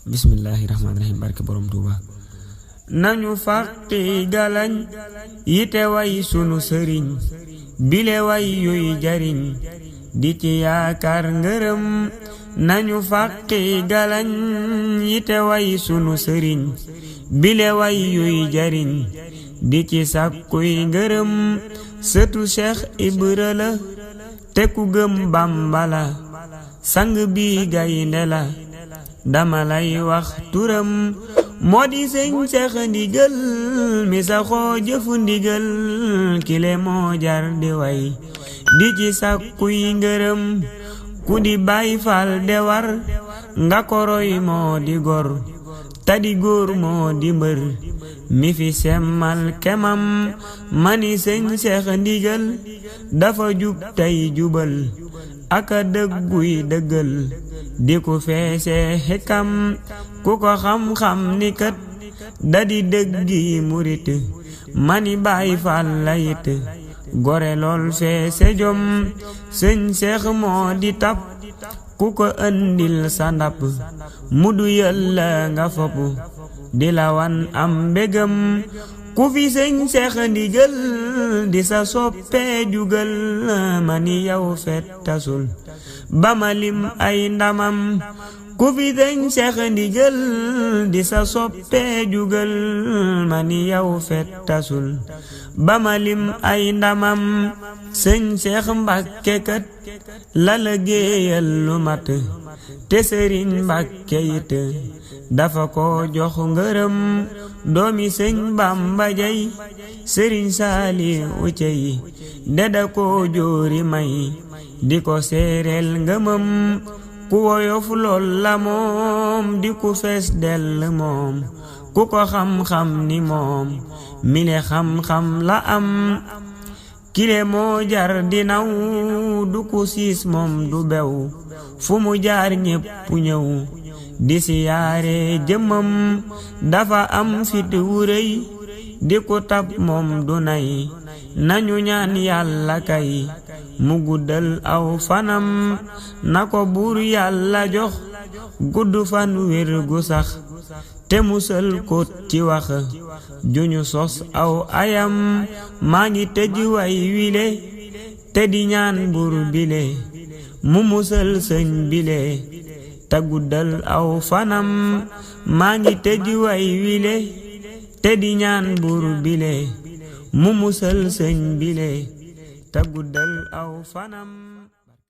bismillahirrahmanirrahim. barke borom Tuuba. nañu fàqi galañ yite way sunu sëriñ bile way yuy jariñ di ci yaakaar ngërëm. nañu fàqi galañ yite way sunu sëriñ bile way yuy jariñ di ci sàkkuy ngërëm. sëtu Cheikh Ibra la te ku gëm Bamba la, sang bi gaynde la dama lay wax turam. moo di sëñ Seex Ndigal mi saxoo jëfu ndigal, kile moo jar di way di ci sàkkuy ngërëm. ku di Baay Faal de war nga koroy moo di gor, tadi góor moo di mbër mi fi semmal kemam. mani sëñ Seex Ndigal dafa jub tey jubal aka dëgguy dëggal di ku feese xikam. ku ko xam-xam ni kat dadi dëggi murit, mani Baay Faal layit gore lool feese jom. sëñ Seex moo di tap ku ko andil sa ndap mu du yàlla nga fopp di la wan am mbégam. ku fi sëñ Seex Ndigal di sa soppe jugal, mani yow fet tasul ba ma lim ay ndamam. ku fi sëñ Seex Ndigal di sa soppe jugal, mani yow fet tasul ba ma lim ay ndamam. sëñ Seex Mbàkke kat la liggéeyal lu mat, te sëriñ Mbàkke it dafa ko jox ngërëm. doomi sëñ Bamba jay sëriñ Saaliw cey deda ko joori may di ko seereel ngëmëm. ku woyof lool la moom di ku fees dell moom, ku ko xam-xam ni moom mile xam-xam la am. kile moo jar di naw du ku siis moom du bew, fu mu jaar ñépp ñëw di siyaare jëmmam. dafa am fit wu rëy di ku tab moom du nay, nañu ñaan yàlla kay mu guddal aw fanam. na ko buur yàlla jox gudd fan wér gu sax, te musal ko ci wax juñu sos aw ayam. maa ngi tëj way wile te di ñaan buur bile mu musal sëñ bile te guddal aw fanam. maa ngi tëj way wile te di ñaan buur bile mu musal sëñ bile te guddal aw fanam.